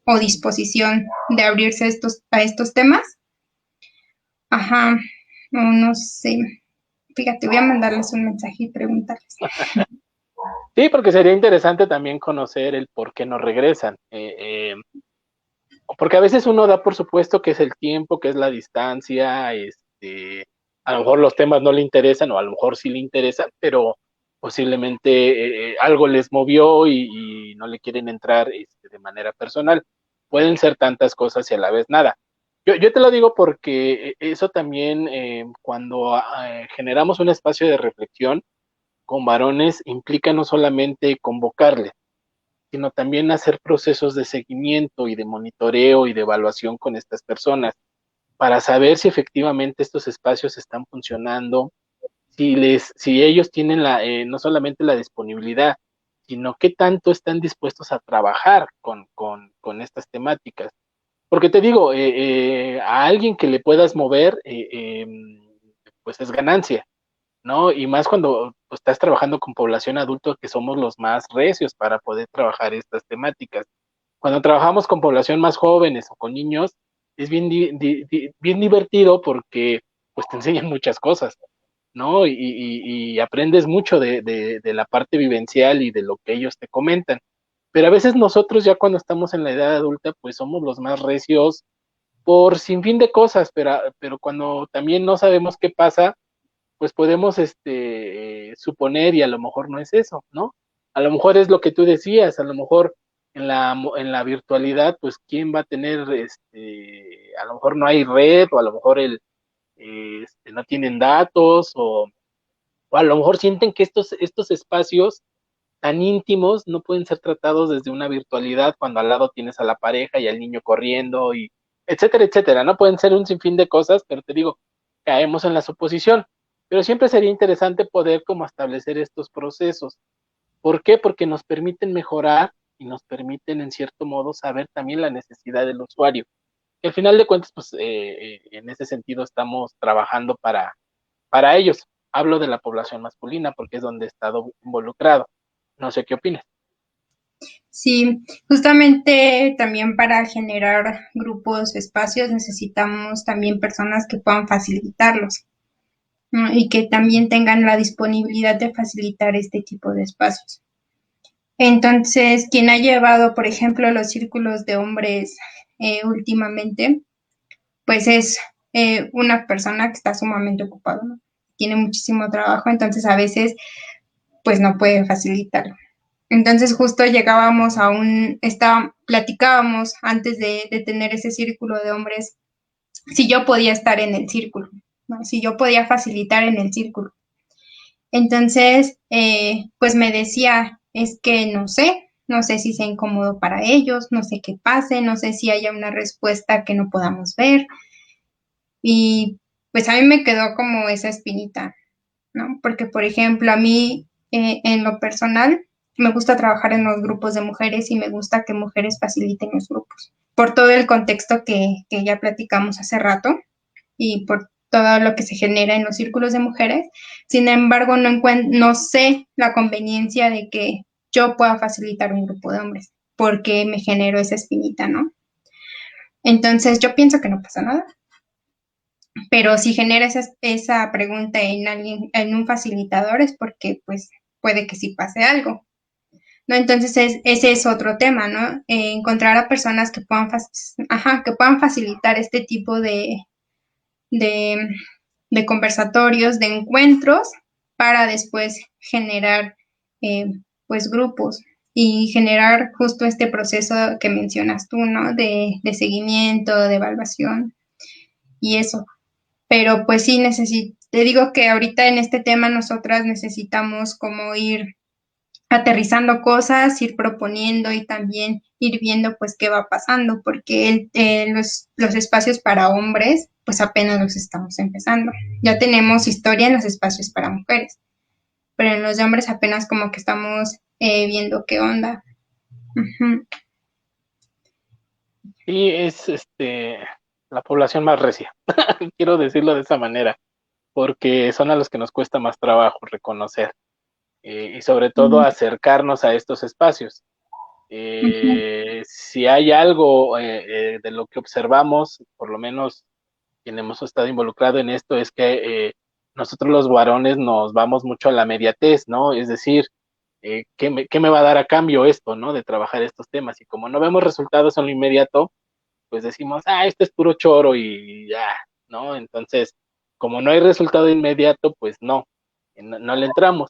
o disposición de abrirse a estos temas. Ajá, no, no sé. Fíjate, voy a mandarles un mensaje y preguntarles. Sí, porque sería interesante también conocer el por qué no regresan. Porque a veces uno da por supuesto que es el tiempo, que es la distancia, a lo mejor los temas no le interesan o a lo mejor sí le interesan, pero posiblemente algo les movió y no le quieren entrar de manera personal. Pueden ser tantas cosas y a la vez nada. Yo te lo digo porque eso también, cuando generamos un espacio de reflexión con varones, implica no solamente convocarles, sino también hacer procesos de seguimiento y de monitoreo y de evaluación con estas personas para saber si efectivamente estos espacios están funcionando, si ellos tienen no solamente la disponibilidad, sino qué tanto están dispuestos a trabajar con estas temáticas. Porque te digo, a alguien que le puedas mover, pues es ganancia, ¿no? Y más cuando pues, estás trabajando con población adulta, que somos los más recios para poder trabajar estas temáticas. Cuando trabajamos con población más jóvenes o con niños, es bien divertido porque pues te enseñan muchas cosas, ¿no? Y aprendes mucho de la parte vivencial y de lo que ellos te comentan. Pero a veces nosotros ya cuando estamos en la edad adulta, pues somos los más recios por sin fin de cosas, pero cuando también no sabemos qué pasa, pues podemos suponer y a lo mejor no es eso, ¿no? A lo mejor es lo que tú decías, a lo mejor en la virtualidad, pues quién va a tener, a lo mejor no hay red o a lo mejor no tienen datos o a lo mejor sienten que estos espacios tan íntimos no pueden ser tratados desde una virtualidad cuando al lado tienes a la pareja y al niño corriendo y etcétera, etcétera. No pueden ser un sinfín de cosas, pero te digo, caemos en la suposición. Pero siempre sería interesante poder como establecer estos procesos. ¿Por qué? Porque nos permiten mejorar y nos permiten en cierto modo saber también la necesidad del usuario. Que al final de cuentas, pues en ese sentido estamos trabajando para ellos. Hablo de la población masculina porque es donde he estado involucrado. No sé qué opinas. Sí, justamente también para generar grupos, espacios, necesitamos también personas que puedan facilitarlos, ¿no? Y que también tengan la disponibilidad de facilitar este tipo de espacios. Entonces, quien ha llevado, por ejemplo, los círculos de hombres últimamente, pues es una persona que está sumamente ocupada, ¿no? Tiene muchísimo trabajo, entonces a veces pues no puede facilitarlo. Entonces justo llegábamos platicábamos antes de tener ese círculo de hombres, si yo podía estar en el círculo, ¿no? Si yo podía facilitar en el círculo. Entonces, pues me decía, es que no sé si sea incómodo para ellos, no sé qué pase, no sé si haya una respuesta que no podamos ver. Y pues a mí me quedó como esa espinita, ¿no? Porque, por ejemplo, a mí en lo personal me gusta trabajar en los grupos de mujeres y me gusta que mujeres faciliten los grupos, por todo el contexto que ya platicamos hace rato y por todo lo que se genera en los círculos de mujeres. Sin embargo, no sé la conveniencia de que yo pueda facilitar un grupo de hombres, porque me genero esa espinita, ¿no? Entonces, yo pienso que no pasa nada, pero si genera esa pregunta en alguien, en un facilitador, es porque pues puede que sí pase algo, ¿no? Entonces ese es otro tema, ¿no? Encontrar a personas que puedan facilitar este tipo de, de conversatorios, de encuentros, para después generar eh, pues grupos y generar justo este proceso que mencionas tú, ¿no? De seguimiento, de evaluación y eso. Pero pues sí, te digo que ahorita en este tema nosotras necesitamos como ir aterrizando cosas, ir proponiendo y también ir viendo pues qué va pasando, porque los espacios para hombres pues apenas los estamos empezando. Ya tenemos historia en los espacios para mujeres, pero en los de hombres apenas como que estamos viendo qué onda. Uh-huh. Sí, es la población más recia, quiero decirlo de esa manera, porque son a los que nos cuesta más trabajo reconocer y sobre todo acercarnos a estos espacios. Uh-huh. Si hay algo de lo que observamos, por lo menos quienes hemos estado involucrados en esto, es que nosotros los varones nos vamos mucho a la mediatez, ¿no? Es decir, ¿qué me va a dar a cambio esto, ¿no? De trabajar estos temas. Y como no vemos resultados en lo inmediato, pues decimos, esto es puro choro y ya, ¿no? Entonces, como no hay resultado inmediato, pues no le entramos.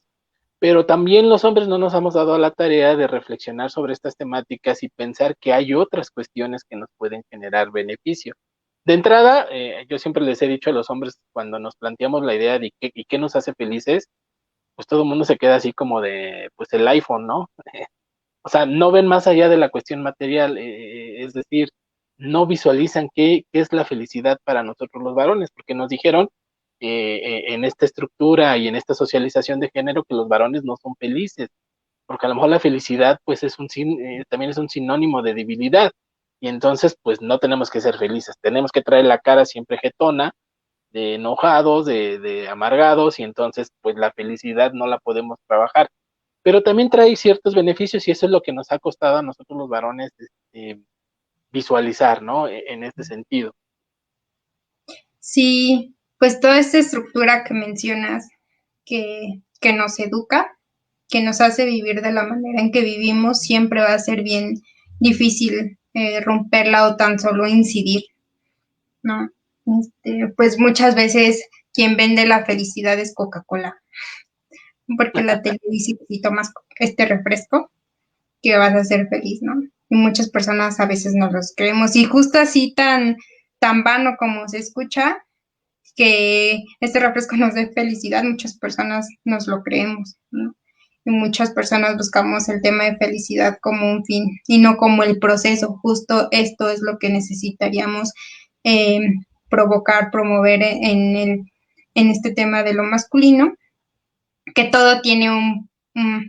Pero también los hombres no nos hemos dado a la tarea de reflexionar sobre estas temáticas y pensar que hay otras cuestiones que nos pueden generar beneficio. De entrada, yo siempre les he dicho a los hombres cuando nos planteamos la idea de qué nos hace felices, pues todo el mundo se queda así como de, pues el iPhone, ¿no? O sea, no ven más allá de la cuestión material, es decir, no visualizan qué es la felicidad para nosotros los varones, porque nos dijeron en esta estructura y en esta socialización de género que los varones no son felices, porque a lo mejor la felicidad pues también es un sinónimo de debilidad, y entonces pues no tenemos que ser felices, tenemos que traer la cara siempre jetona, de enojados, de amargados, y entonces pues la felicidad no la podemos trabajar. Pero también trae ciertos beneficios y eso es lo que nos ha costado a nosotros los varones visualizar, ¿no? En este sentido. Sí, pues toda esta estructura que mencionas que nos educa, que nos hace vivir de la manera en que vivimos, siempre va a ser bien difícil romperla o tan solo incidir, ¿no? Pues muchas veces quien vende la felicidad es Coca-Cola, porque la tele dice que si tomas este refresco, que vas a ser feliz, ¿no? Y muchas personas a veces no los creemos. Y justo así tan vano como se escucha, que este refresco nos dé felicidad, muchas personas nos lo creemos, ¿no? Y muchas personas buscamos el tema de felicidad como un fin y no como el proceso. Justo esto es lo que necesitaríamos eh, provocar, promover en este tema de lo masculino, que todo tiene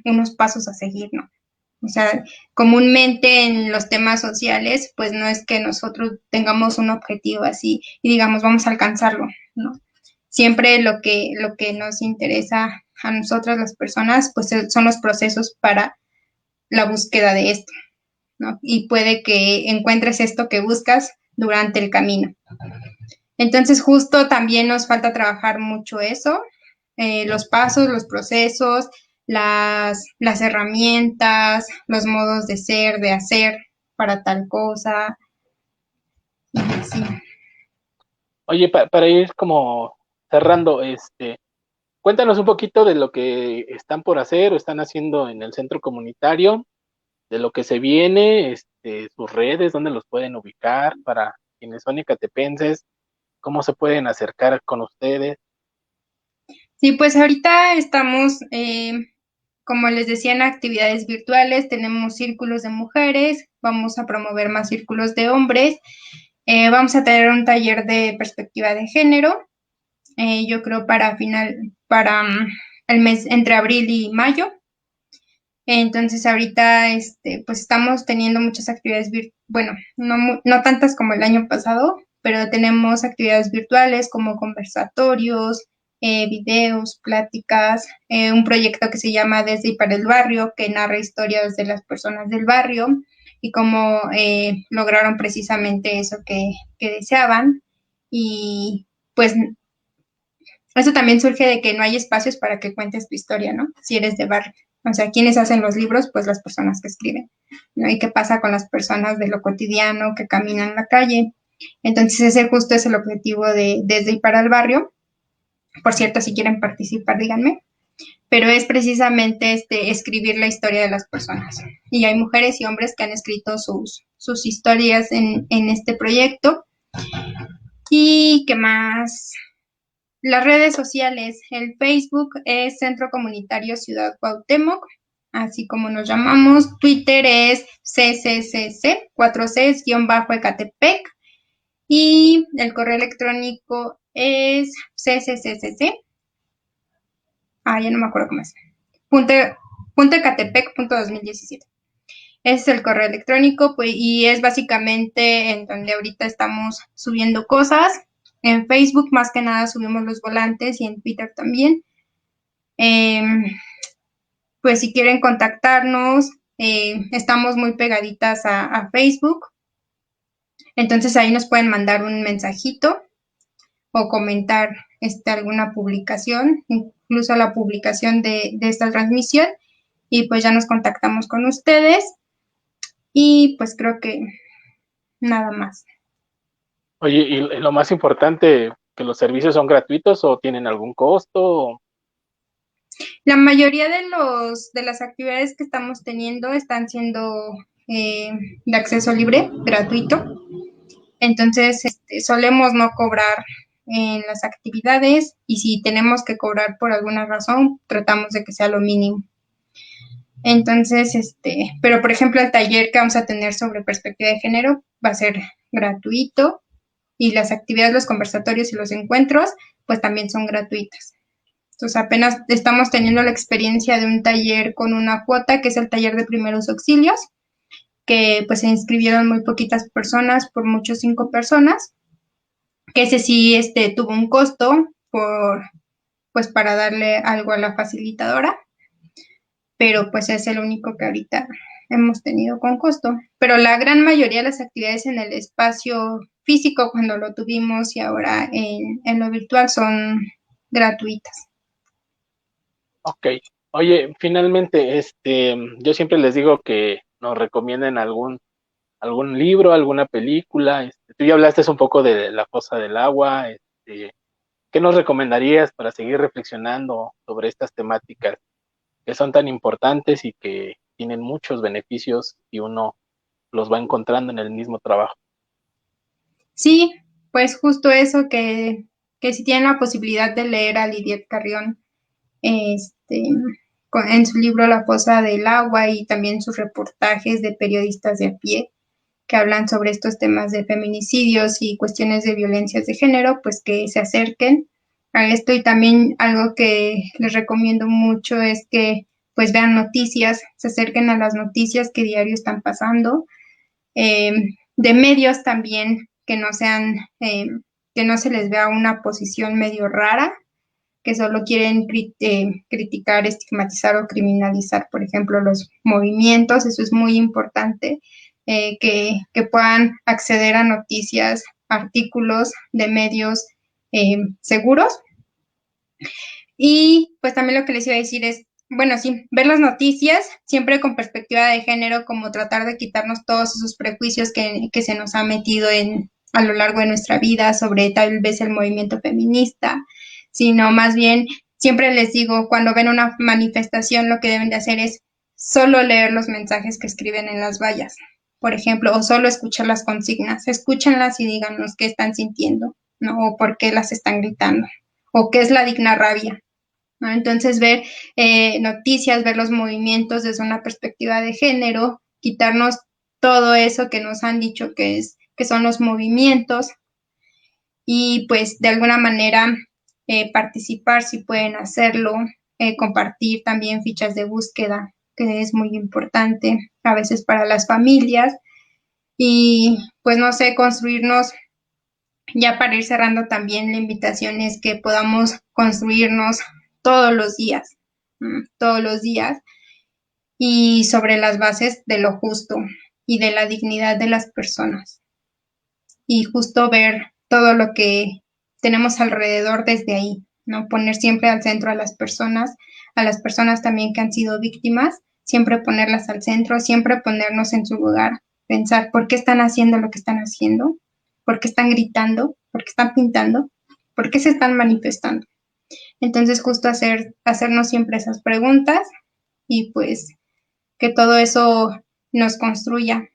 unos pasos a seguir, ¿no? O sea, comúnmente en los temas sociales, pues no es que nosotros tengamos un objetivo así y digamos, vamos a alcanzarlo, ¿no? Siempre lo que nos interesa a nosotras las personas, pues son los procesos para la búsqueda de esto, ¿no? Y puede que encuentres esto que buscas durante el camino. Entonces, justo también nos falta trabajar mucho eso, los pasos, los procesos, las herramientas, los modos de ser, de hacer para tal cosa. Sí. Oye, para ir como cerrando, cuéntanos un poquito de lo que están por hacer o están haciendo en el centro comunitario, de lo que se viene, sus redes, dónde los pueden ubicar para quienes son ecatepenses, cómo se pueden acercar con ustedes. Sí, pues ahorita estamos, como les decía, en actividades virtuales, tenemos círculos de mujeres, vamos a promover más círculos de hombres, vamos a tener un taller de perspectiva de género, yo creo para el mes entre abril y mayo. Entonces ahorita pues estamos teniendo muchas actividades bueno, no tantas como el año pasado, pero tenemos actividades virtuales como conversatorios, videos, pláticas, un proyecto que se llama Desde y para el barrio, que narra historias de las personas del barrio y cómo lograron precisamente eso que deseaban. Y pues eso también surge de que no hay espacios para que cuentes tu historia, ¿no? Si eres de barrio. O sea, ¿quiénes hacen los libros? Pues las personas que escriben, ¿no? ¿Y qué pasa con las personas de lo cotidiano que caminan en la calle? Entonces, ese justo es el objetivo de Desde y para el barrio. Por cierto, si quieren participar, díganme. Pero es precisamente escribir la historia de las personas. Y hay mujeres y hombres que han escrito sus historias en este proyecto. ¿Y qué más? Las redes sociales, el Facebook es Centro Comunitario Ciudad Cuauhtémoc, así como nos llamamos. Twitter es cccc, 4cs-ecatepec. Y el correo electrónico es cccc. Ya no me acuerdo cómo es. ecatepec.2017. Ese es el correo electrónico, pues, y es básicamente en donde ahorita estamos subiendo cosas. En Facebook más que nada subimos los volantes y en Twitter también. Pues si quieren contactarnos, estamos muy pegaditas a Facebook. Entonces ahí nos pueden mandar un mensajito o comentar alguna publicación, incluso la publicación de esta transmisión, y pues ya nos contactamos con ustedes. Y pues creo que nada más. Oye, y lo más importante, ¿que los servicios son gratuitos o tienen algún costo? La mayoría de las actividades que estamos teniendo están siendo de acceso libre, gratuito. Entonces, solemos no cobrar en las actividades y si tenemos que cobrar por alguna razón, tratamos de que sea lo mínimo. Entonces, pero por ejemplo, el taller que vamos a tener sobre perspectiva de género va a ser gratuito y las actividades, los conversatorios y los encuentros, pues también son gratuitas. Entonces, apenas estamos teniendo la experiencia de un taller con una cuota, que es el taller de primeros auxilios, que pues se inscribieron muy poquitas personas, por mucho 5 personas, que ese sí tuvo un costo pues para darle algo a la facilitadora, pero pues es el único que ahorita hemos tenido con costo. Pero la gran mayoría de las actividades en el espacio físico, cuando lo tuvimos y ahora en lo virtual, son gratuitas. Ok. Oye, finalmente, yo siempre les digo que nos recomienden algún libro, alguna película. Tú ya hablaste un poco de La Fosa del Agua. ¿Qué nos recomendarías para seguir reflexionando sobre estas temáticas que son tan importantes y que tienen muchos beneficios y uno los va encontrando en el mismo trabajo? Sí, pues justo eso que si tienen la posibilidad de leer a Lidiet Carrión, este, en su libro La Fosa del Agua y también sus reportajes de periodistas de a pie que hablan sobre estos temas de feminicidios y cuestiones de violencias de género, pues que se acerquen a esto. Y también algo que les recomiendo mucho es que pues vean noticias, se acerquen a las noticias que diario están pasando, eh, de medios también que no sean, que no se les vea una posición medio rara, que solo quieren criticar, estigmatizar o criminalizar, por ejemplo, los movimientos. Eso es muy importante, que puedan acceder a noticias, artículos de medios seguros. Y pues también lo que les iba a decir es, bueno, sí, ver las noticias siempre con perspectiva de género, como tratar de quitarnos todos esos prejuicios que se nos ha metido a lo largo de nuestra vida sobre tal vez el movimiento feminista, sino más bien, siempre les digo, cuando ven una manifestación, lo que deben de hacer es solo leer los mensajes que escriben en las vallas, por ejemplo, o solo escuchar las consignas, escúchenlas y díganos qué están sintiendo, ¿no? O por qué las están gritando, o qué es la digna rabia, ¿no? Entonces, ver noticias, ver los movimientos desde una perspectiva de género, quitarnos todo eso que nos han dicho que son los movimientos y pues de alguna manera participar si pueden hacerlo, compartir también fichas de búsqueda, que es muy importante a veces para las familias y pues no sé, construirnos, ya para ir cerrando también la invitación es que podamos construirnos todos los días, todos los días, y sobre las bases de lo justo y de la dignidad de las personas. Y justo ver todo lo que tenemos alrededor desde ahí, ¿no? Poner siempre al centro a las personas también que han sido víctimas, siempre ponerlas al centro, siempre ponernos en su lugar, pensar por qué están haciendo lo que están haciendo, por qué están gritando, por qué están pintando, por qué se están manifestando. Entonces, justo hacernos siempre esas preguntas y pues que todo eso nos construya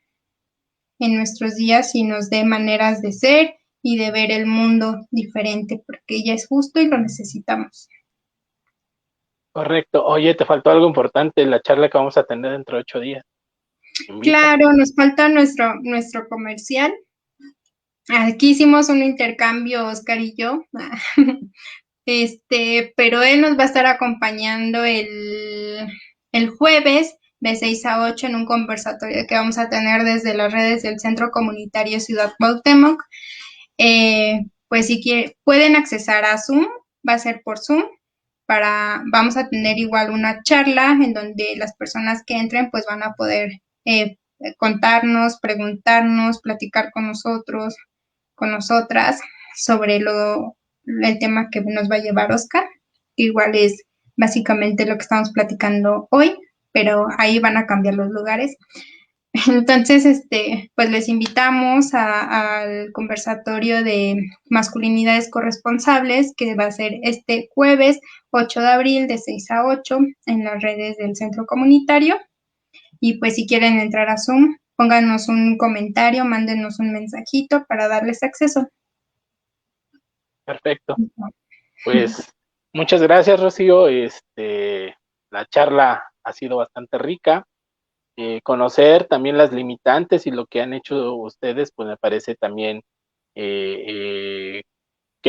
en nuestros días y nos dé maneras de ser y de ver el mundo diferente, porque ya es justo y lo necesitamos. Correcto. Oye, te faltó algo importante, la charla que vamos a tener dentro de 8 días. Invita. Claro, nos falta nuestro comercial. Aquí hicimos un intercambio, Oscar y yo. Pero él nos va a estar acompañando el jueves de 6 a 8 en un conversatorio que vamos a tener desde las redes del Centro Comunitario Ciudad Cuauhtémoc. Pues si pueden accesar a Zoom, va a ser por Zoom, vamos a tener igual una charla en donde las personas que entren pues van a poder contarnos, preguntarnos, platicar con nosotros, con nosotras sobre el tema que nos va a llevar Oscar. Igual es básicamente lo que estamos platicando hoy, pero ahí van a cambiar los lugares. Entonces, pues les invitamos al conversatorio de masculinidades corresponsables que va a ser este jueves 8 de abril de 6 a 8 en las redes del centro comunitario. Y pues si quieren entrar a Zoom, pónganos un comentario, mándenos un mensajito para darles acceso. Perfecto. Pues muchas gracias, Rocío. La charla ha sido bastante rica. Conocer también las limitantes y lo que han hecho ustedes, pues me parece también que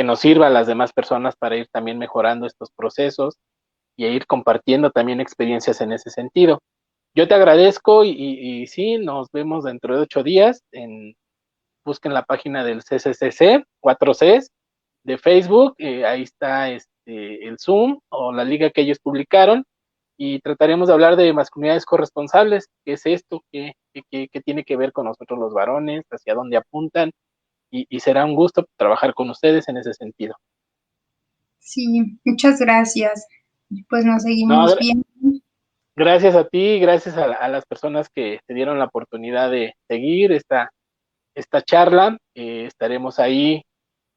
nos sirva a las demás personas para ir también mejorando estos procesos y ir compartiendo también experiencias en ese sentido. Yo te agradezco y sí, nos vemos dentro de 8 días. Busquen la página del CCCC, 4Cs, de Facebook, ahí está el Zoom o la liga que ellos publicaron y trataremos de hablar de masculinidades corresponsables, qué es esto, qué tiene que ver con nosotros los varones, hacia dónde apuntan y será un gusto trabajar con ustedes en ese sentido. Sí, muchas gracias. Pues nos No, seguimos viendo. gracias a ti, gracias a las personas que te dieron la oportunidad de seguir esta charla. Estaremos ahí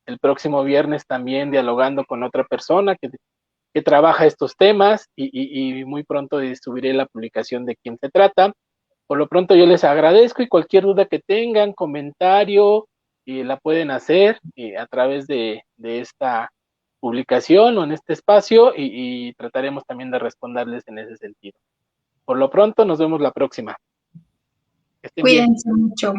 el próximo viernes también dialogando con otra persona que trabaja estos temas y muy pronto subiré la publicación de quién se trata. Por lo pronto yo les agradezco y cualquier duda que tengan, comentario, la pueden hacer a través de esta publicación o en este espacio y trataremos también de responderles en ese sentido. Por lo pronto nos vemos la próxima. Que estén bien. Cuídense mucho.